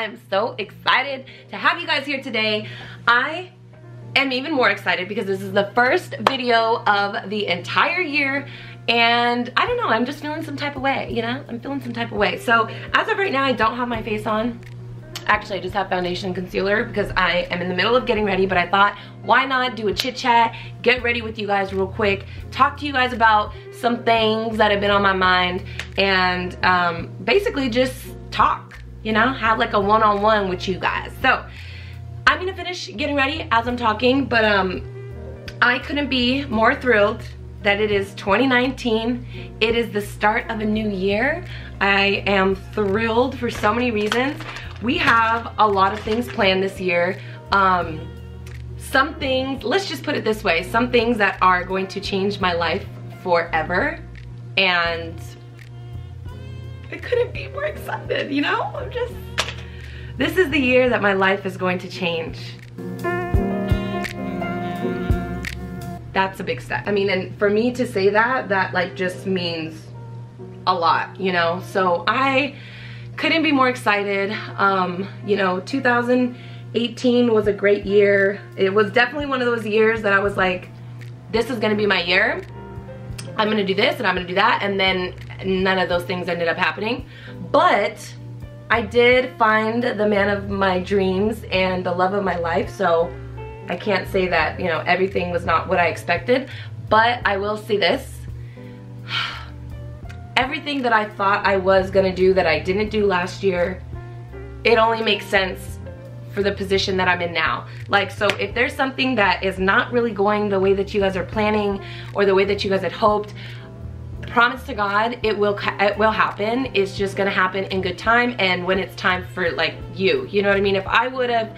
I am so excited to have you guys here today. I am even more excited because this is the first video of the entire year, and I don't know, I'm just feeling some type of way, you know? I'm feeling some type of way. So as of right now, I don't have my face on. Actually, I just have foundation and concealer because I am in the middle of getting ready, but I thought, why not do a chit chat, get ready with you guys real quick, talk to you guys about some things that have been on my mind, and basically just talk, you know, have like a one-on-one with you guys. So I'm gonna finish getting ready as I'm talking, but I couldn't be more thrilled that it is 2019. It is the start of a new year. I am thrilled for so many reasons. We have a lot of things planned this year. Some things, let's just put it this way, some things that are going to change my life forever, and I couldn't be more excited, you know? This is the year that my life is going to change. That's a big step. I mean, and for me to say that like just means a lot, you know? So I couldn't be more excited. You know, 2018 was a great year. It was definitely one of those years that I was like, this is gonna be my year. I'm gonna do this and I'm gonna do that, and then none of those things ended up happening. But I did find the man of my dreams and the love of my life, so I can't say that, you know, everything was not what I expected, but I will say this. Everything that I thought I was gonna do that I didn't do last year, it only makes sense for the position that I'm in now. Like, so if there's something that is not really going the way that you guys are planning or the way that you guys had hoped, promise to God, it will happen. It's just gonna happen in good time and when it's time for like you know what I mean? If I would have,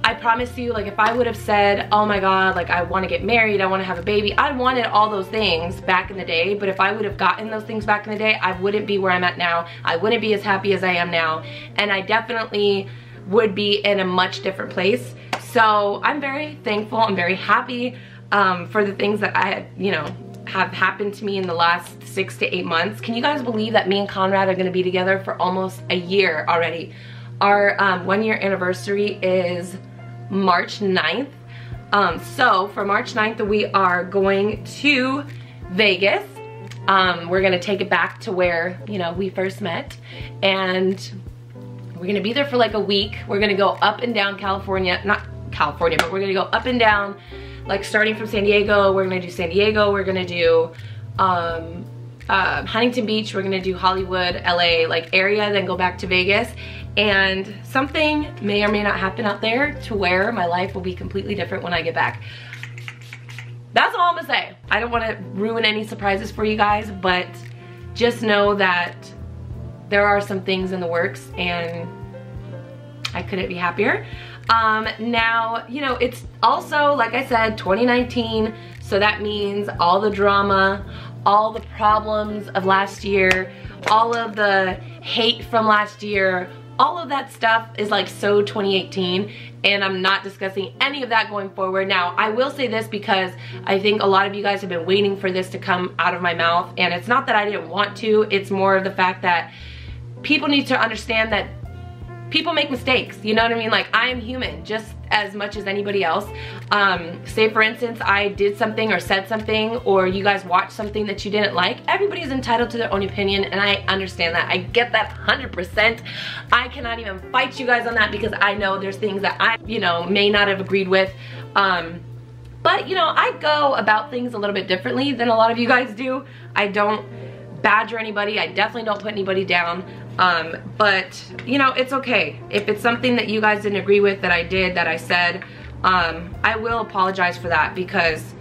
I promise you, like if I would have said, oh my God, like I want to get married, I want to have a baby, I wanted all those things back in the day, but if I would have gotten those things back in the day, I wouldn't be where I'm at now. I wouldn't be as happy as I am now, and I definitely would be in a much different place. So I'm very thankful, I'm very happy for the things that I had, you know, have happened to me in the last 6 to 8 months. Can you guys believe that me and Conrad are gonna be together for almost a year already? Our 1-year anniversary is March 9th. So for March 9th, we are going to Vegas. We're gonna take it back to where, you know, we first met, and we're gonna be there for like a week. We're gonna go up and down California, not California, but we're gonna go up and down, like starting from San Diego. We're gonna do San Diego, we're gonna do Huntington Beach, we're gonna do Hollywood, LA, like area, then go back to Vegas. And something may or may not happen out there to where my life will be completely different when I get back. That's all I'm gonna say. I don't wanna ruin any surprises for you guys, but just know that there are some things in the works and I couldn't be happier. Now, you know, it's also, like I said, 2019, so that means all the drama, all the problems of last year, all of the hate from last year, all of that stuff is like so 2018, and I'm not discussing any of that going forward. Now, I will say this because I think a lot of you guys have been waiting for this to come out of my mouth, and it's not that I didn't want to, it's more of the fact that people need to understand that people make mistakes, you know what I mean? Like, I am human just as much as anybody else. Say for instance, I did something or said something, or you guys watched something that you didn't like. Everybody's entitled to their own opinion, and I understand that. I get that 100%. I cannot even fight you guys on that because I know there's things that I, you know, may not have agreed with. But, you know, I go about things a little bit differently than a lot of you guys do. I don't badger anybody. I definitely don't put anybody down. But you know, it's okay. If it's something that you guys didn't agree with that I did, that I said, I will apologize for that, because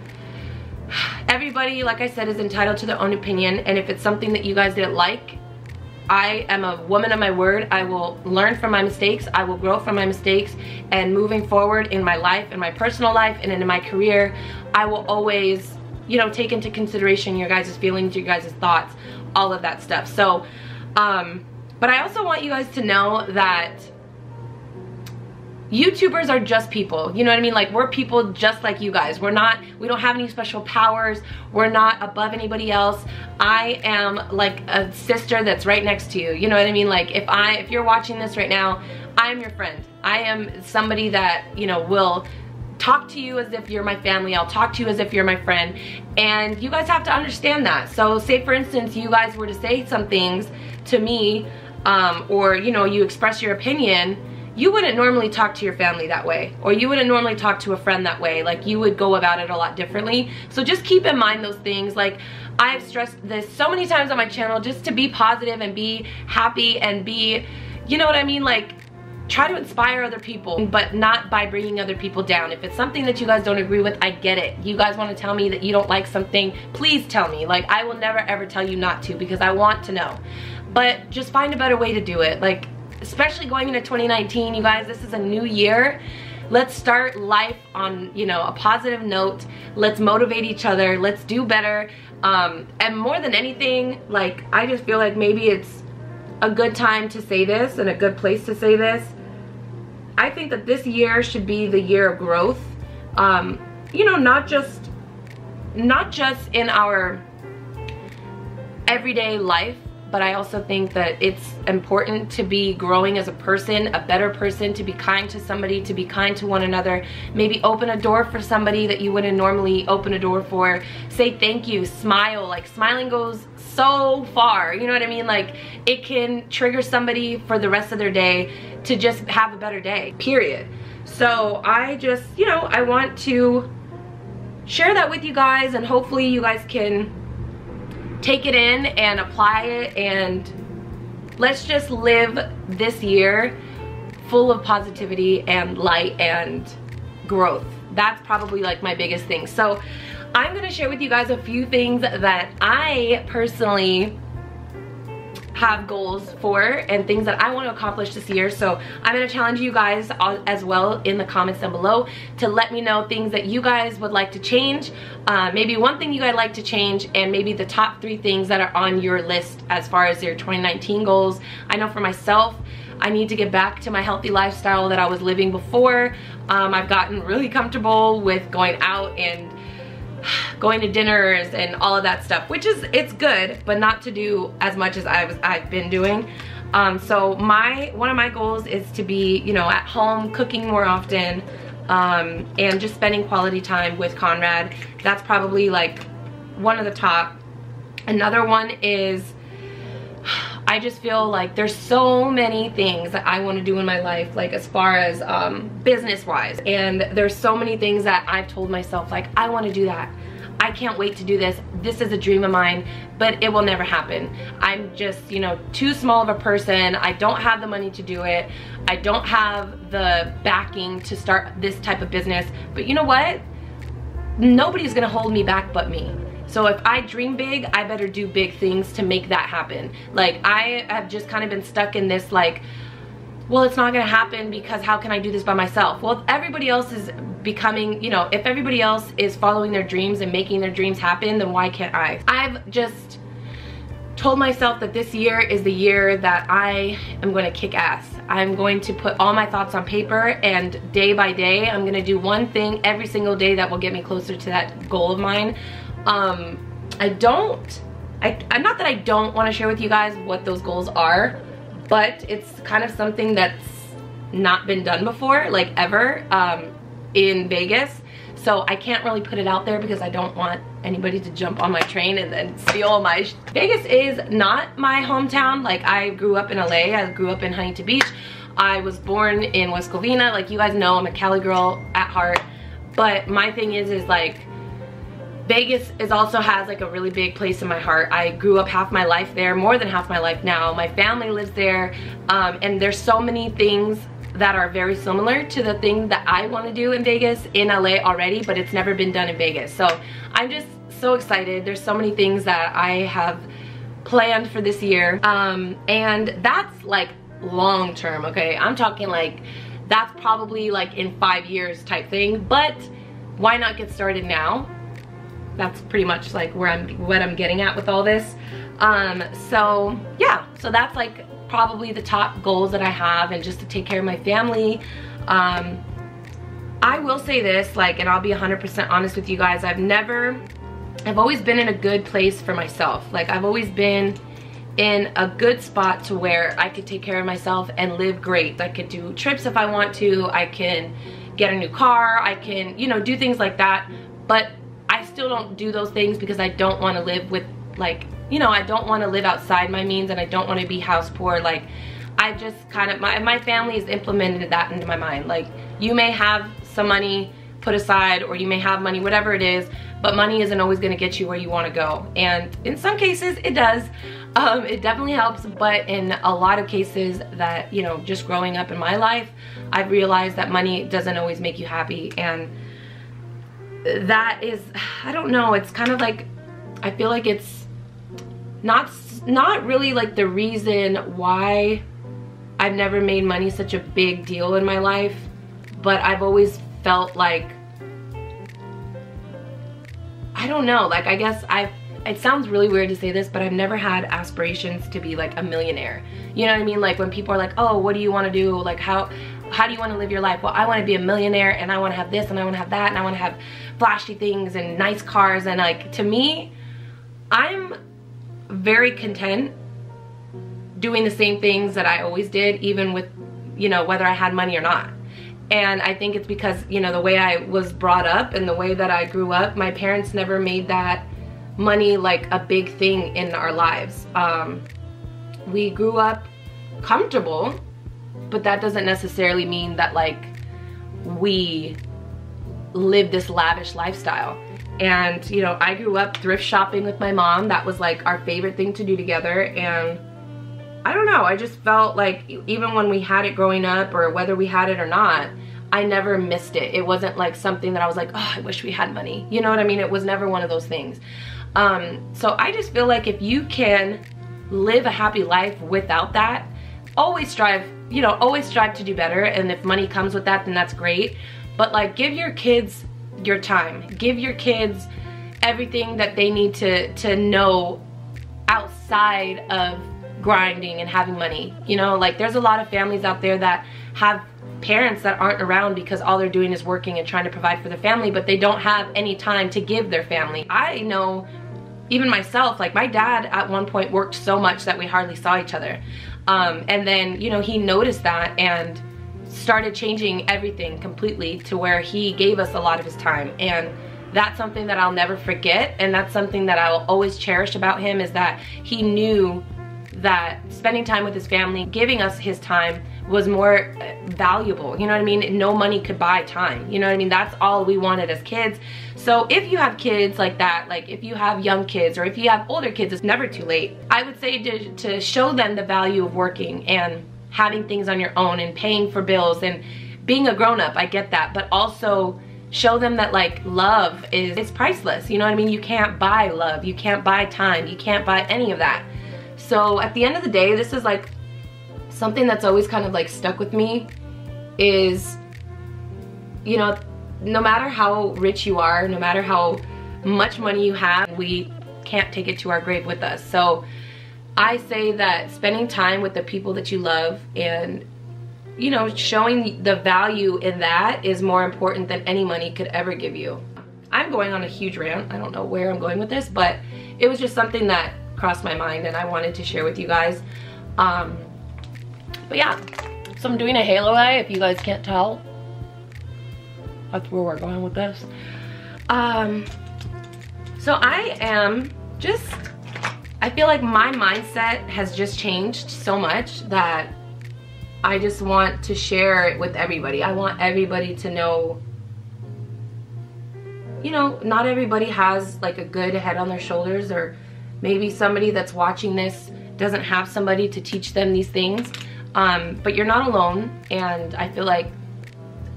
everybody, like I said, is entitled to their own opinion, and if it's something that you guys didn't like, I am a woman of my word. I will learn from my mistakes, I will grow from my mistakes, and moving forward in my life, in my personal life, and in my career, I will always, you know, take into consideration your guys' feelings, your guys' thoughts, all of that stuff. So, but I also want you guys to know that YouTubers are just people, you know what I mean? Like, we're people just like you guys. We don't have any special powers. We're not above anybody else. I am like a sister that's right next to you, you know what I mean? Like, if you're watching this right now, I'm your friend. I am somebody that, you know, will talk to you as if you're my family. I'll talk to you as if you're my friend, and you guys have to understand that. So say for instance you guys were to say some things to me, or you know, you express your opinion, you wouldn't normally talk to your family that way, or you wouldn't normally talk to a friend that way. Like, you would go about it a lot differently. So just keep in mind those things. Like, I've stressed this so many times on my channel, just to be positive and be happy and be, you know what I mean, like, try to inspire other people, but not by bringing other people down. If it's something that you guys don't agree with, I get it. You guys want to tell me that you don't like something, please tell me. Like, I will never ever tell you not to, because I want to know. But just find a better way to do it. Like, especially going into 2019, you guys, this is a new year. Let's start life on, you know, a positive note. Let's motivate each other. Let's do better. And more than anything, like, I just feel like maybe it's a good time to say this and a good place to say this. I think that this year should be the year of growth. You know, not just in our everyday life, but I also think that it's important to be growing as a person, a better person, to be kind to somebody, to be kind to one another. Maybe open a door for somebody that you wouldn't normally open a door for. Say thank you, smile. Like, smiling goes so far, you know what I mean? Like, it can trigger somebody for the rest of their day to just have a better day, period. So I just, you know, I want to share that with you guys, and hopefully you guys can take it in and apply it, and let's just live this year full of positivity and light and growth. That's probably like my biggest thing. So I'm gonna share with you guys a few things that I personally have goals for and things that I want to accomplish this year. So I'm going to challenge you guys as well in the comments down below to let me know things that you guys would like to change, maybe one thing you guys like to change, and maybe the top 3 things that are on your list as far as your 2019 goals. I know for myself, I need to get back to my healthy lifestyle that I was living before. I've gotten really comfortable with going out and going to dinners and all of that stuff, which is, it's good, but not to do as much as I've been doing. So one of my goals is to be, you know, at home cooking more often, and just spending quality time with Conrad. That's probably like one of the top. Another one is, I just feel like there's so many things that I want to do in my life, like as far as business wise, and there's so many things that I've told myself, like, I want to do that, I can't wait to do this, this is a dream of mine, but it will never happen. I'm just, you know, too small of a person. I don't have the money to do it. I don't have the backing to start this type of business. But you know what? Nobody's gonna hold me back but me. So if I dream big, I better do big things to make that happen. Like, I have just kind of been stuck in this, like, well, it's not gonna happen because how can I do this by myself? Well, if everybody else is becoming, you know, if everybody else is following their dreams and making their dreams happen, then why can't I? I've just told myself that this year is the year that I am gonna kick ass. I'm going to put all my thoughts on paper, and day by day, I'm gonna do one thing every single day that will get me closer to that goal of mine. I'm not that I don't want to share with you guys what those goals are, but it's kind of something that's not been done before, like ever, in Vegas. So I can't really put it out there because I don't want anybody to jump on my train and then steal my Vegas is not my hometown. Like, I grew up in LA, I grew up in Huntington Beach. I was born in West Covina. Like, you guys know, I'm a Cali girl at heart. But my thing is like, Vegas also has like a really big place in my heart. I grew up half my life there, more than half my life now. My family lives there, and there's so many things that are very similar to the thing that I want to do in Vegas, in LA already, but it's never been done in Vegas. So I'm just so excited. There's so many things that I have planned for this year, and that's like long term, okay? I'm talking like, that's probably like in 5 years type thing, but why not get started now? That's pretty much like what I'm getting at with all this. So yeah, so that's like probably the top goals that I have, and just to take care of my family. I will say this, like, and I'll be 100% honest with you guys, I've always been in a good place for myself. Like, I've always been in a good spot to where I could take care of myself and live great. I could do trips if I want to, I can get a new car, I can, you know, do things like that. But I still don't do those things because I don't want to live with, like, you know, I don't want to live outside my means, and I don't want to be house poor. Like, I just kind of, my family has implemented that into my mind. Like, you may have some money put aside, or you may have money, whatever it is, but money isn't always going to get you where you want to go. And in some cases it does. It definitely helps, but in a lot of cases that, you know, just growing up in my life, I've realized that money doesn't always make you happy. And that is, I don't know, it's kind of like, I feel like it's not really like the reason why I've never made money such a big deal in my life, but I've always felt like, I don't know, like, I guess it sounds really weird to say this, but I've never had aspirations to be like a millionaire. You know what I mean? Like, when people are like, oh, what do you want to do? Like, how do you want to live your life? Well, I want to be a millionaire, and I want to have this, and I want to have that, and I want to have flashy things and nice cars. And like, to me, I'm very content doing the same things that I always did, even with, you know, whether I had money or not. And I think it's because, you know, the way I was brought up and the way that I grew up, my parents never made that money like a big thing in our lives. We grew up comfortable, but that doesn't necessarily mean that like we live this lavish lifestyle. And, you know, I grew up thrift shopping with my mom. That was like our favorite thing to do together. And I don't know, I just felt like even when we had it growing up, or whether we had it or not, I never missed it. It wasn't like something that I was like, oh, I wish we had money. You know what I mean? It was never one of those things. So I just feel like if you can live a happy life without that, always strive, you know, always strive to do better. And if money comes with that, then that's great. But like, give your kids your time. Give your kids everything that they need to know outside of grinding and having money. You know, like, there's a lot of families out there that have parents that aren't around because all they're doing is working and trying to provide for their family, but they don't have any time to give their family. I know, even myself, like, my dad at one point worked so much that we hardly saw each other. And then, you know, he noticed that and started changing everything completely to where he gave us a lot of his time. And that's something that I'll never forget, and that's something that I will always cherish about him, is that he knew that spending time with his family, giving us his time, was more valuable. You know what I mean? No money could buy time. You know what I mean? That's all we wanted as kids. So if you have kids like that, like if you have young kids or if you have older kids, it's never too late. I would say to show them the value of working and having things on your own and paying for bills and being a grown-up. I get that, but also show them that like love is priceless. You know what I mean? You can't buy love, you can't buy time, you can't buy any of that. So at the end of the day, this is like something that's always kind of like stuck with me, is, you know, no matter how rich you are, no matter how much money you have, we can't take it to our grave with us. So I say that spending time with the people that you love and, you know, showing the value in that is more important than any money could ever give you. I'm going on a huge rant. I don't know where I'm going with this, but it was just something that crossed my mind and I wanted to share with you guys. But yeah, so I'm doing a halo eye, if you guys can't tell. That's where we're going with this. So I am just, I feel like my mindset has just changed so much that I just want to share it with everybody. I want everybody to know, you know, not everybody has like a good head on their shoulders, or maybe somebody that's watching this doesn't have somebody to teach them these things. But you're not alone, and I feel like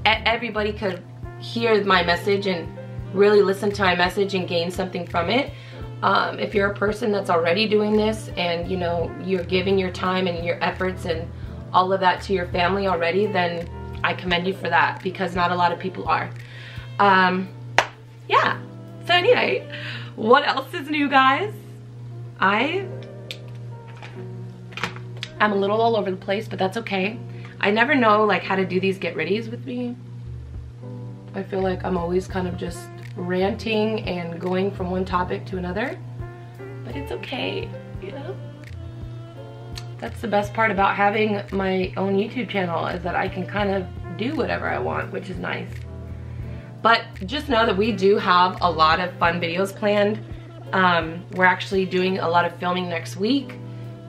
everybody could hear my message and really listen to my message and gain something from it. If you're a person that's already doing this and, you know, you're giving your time and your efforts and all of that to your family already, then I commend you for that, because not a lot of people are. Yeah, so anyway, what else is new, guys? I'm a little all over the place, but that's okay. I never know like how to do these get readies with me. I feel like I'm always kind of just ranting and going from one topic to another, but it's okay, you know? That's the best part about having my own YouTube channel, is that I can kind of do whatever I want, which is nice. But just know that we do have a lot of fun videos planned. We're actually doing a lot of filming next week,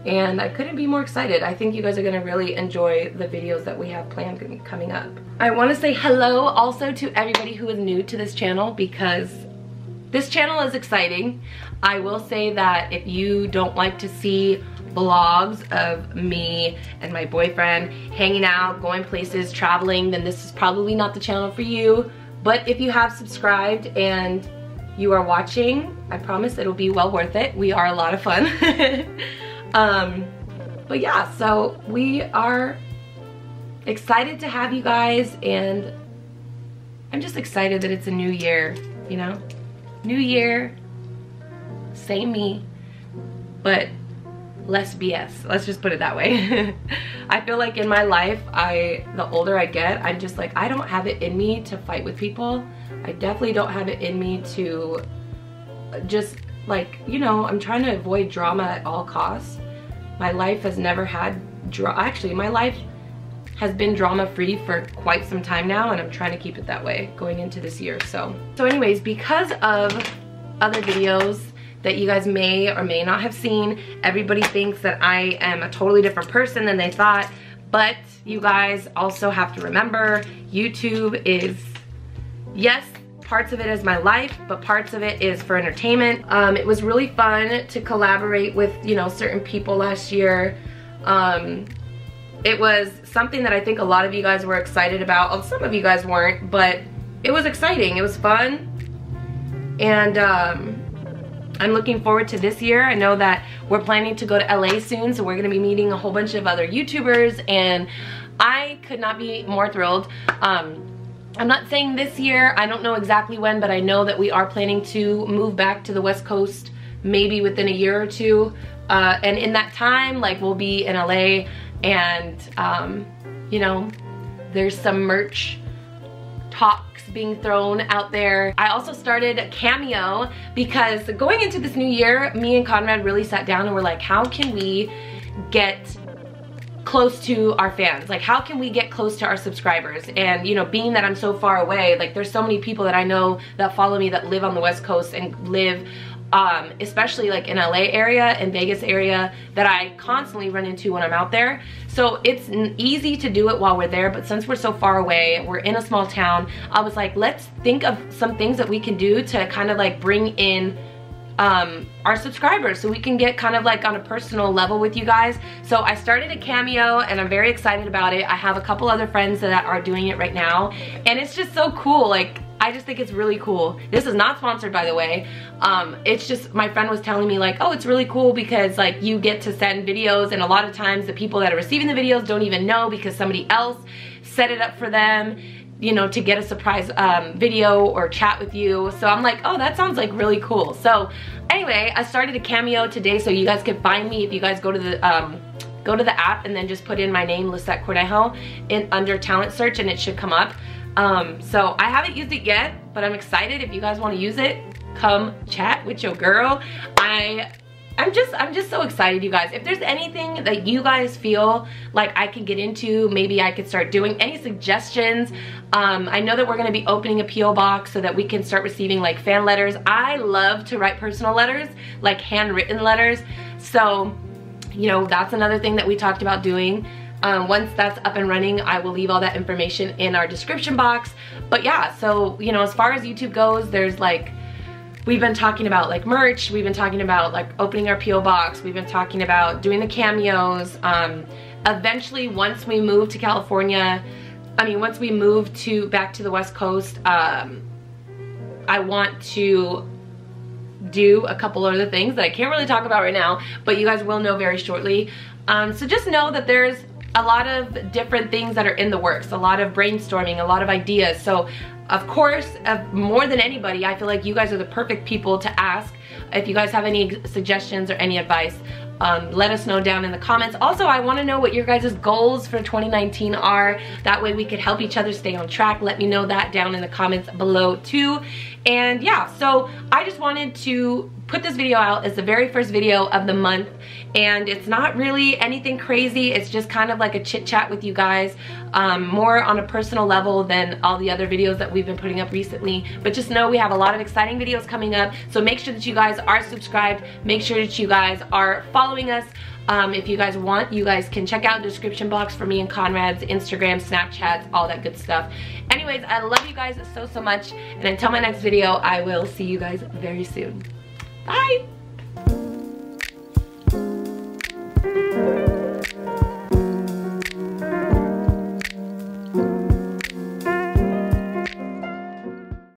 and I couldn't be more excited. I think you guys are gonna really enjoy the videos that we have planned coming up. I wanna say hello also to everybody who is new to this channel, because this channel is exciting. I will say that if you don't like to see vlogs of me and my boyfriend hanging out, going places, traveling, then this is probably not the channel for you. But if you have subscribed and you are watching, I promise it'll be well worth it. We are a lot of fun. But yeah, so we are excited to have you guys, and I'm just excited that it's a new year, you know? New year, same me, but less BS. Let's just put it that way. I feel like in my life, the older I get, I'm just like, I don't have it in me to fight with people. I definitely don't have it in me to just, like, you know, I'm trying to avoid drama at all costs. My life has never had actually, my life has been drama-free for quite some time now, and I'm trying to keep it that way going into this year. So anyways, because of other videos that you guys may or may not have seen, everybody thinks that I am a totally different person than they thought. But you guys also have to remember, YouTube is, yes, parts of it is my life, but parts of it is for entertainment. It was really fun to collaborate with, you know, certain people last year. It was something that I think a lot of you guys were excited about. Some of you guys weren't, but it was exciting. It was fun. And I'm looking forward to this year. I know that we're planning to go to LA soon, so we're gonna be meeting a whole bunch of other YouTubers, and I could not be more thrilled. I'm not saying this year, I don't know exactly when, but I know that we are planning to move back to the West Coast maybe within a year or two. And in that time, like, we'll be in LA, and you know, there's some merch talks being thrown out there. I also started a Cameo because going into this new year, me and Conrad really sat down and were like, how can we get close to our fans? Like, how can we get close to our subscribers? And, you know, being that I'm so far away, like, there's so many people that I know that follow me that live on the West Coast and live especially like in LA area and Vegas area, that I constantly run into when I'm out there. So it's easy to do it while we're there, but since we're so far away, we're in a small town, I was like, let's think of some things that we can do to kind of like bring in our subscribers, so we can get kind of like on a personal level with you guys. So I started a Cameo, and I'm very excited about it. I have a couple other friends that are doing it right now, and it's just so cool. Like, I just think it's really cool. This is not sponsored, by the way. It's just, my friend was telling me like, oh, it's really cool because like you get to send videos, and a lot of times the people that are receiving the videos don't even know because somebody else set it up for them, you know, to get a surprise video or chat with you. So I'm like, oh, that sounds like really cool. So anyway, I started a Cameo today, so you guys can find me if you guys go to the app and then just put in my name, Lycettecornejo, under talent search, and it should come up. So I haven't used it yet, but I'm excited. If you guys want to use it, come chat with your girl. I'm just so excited, you guys. If there's anything that you guys feel like I can get into, maybe I could start doing, any suggestions. I know that we're gonna be opening a P.O. box so that we can start receiving like fan letters. I love to write personal letters, like handwritten letters. So, you know, that's another thing that we talked about doing. Once that's up and running, I will leave all that information in our description box. But yeah, so, you know, as far as YouTube goes, there's like, we've been talking about like merch, we've been talking about like opening our P.O. box, we've been talking about doing the Cameos. Eventually, once we move to California, once we move back to the West Coast, I want to do a couple other things that I can't really talk about right now, but you guys will know very shortly. So just know that there's a lot of different things that are in the works, a lot of brainstorming, a lot of ideas. So of course, more than anybody, I feel like you guys are the perfect people to ask. If you guys have any suggestions or any advice, let us know down in the comments. Also, I want to know what your guys' goals for 2019 are. That way we could help each other stay on track. Let me know that down in the comments below too. And yeah, so I just wanted to put this video out as the very first video of the month, and it's not really anything crazy. It's just kind of like a chit chat with you guys, more on a personal level than all the other videos that we've been putting up recently. But just know we have a lot of exciting videos coming up, so make sure that you guys are subscribed. Make sure that you guys are following us. If you guys want, you guys can check out the description box for me and Conrad's Instagram, Snapchats, all that good stuff. Anyways, I love you guys so much, and until my next video, I will see you guys very soon. Bye!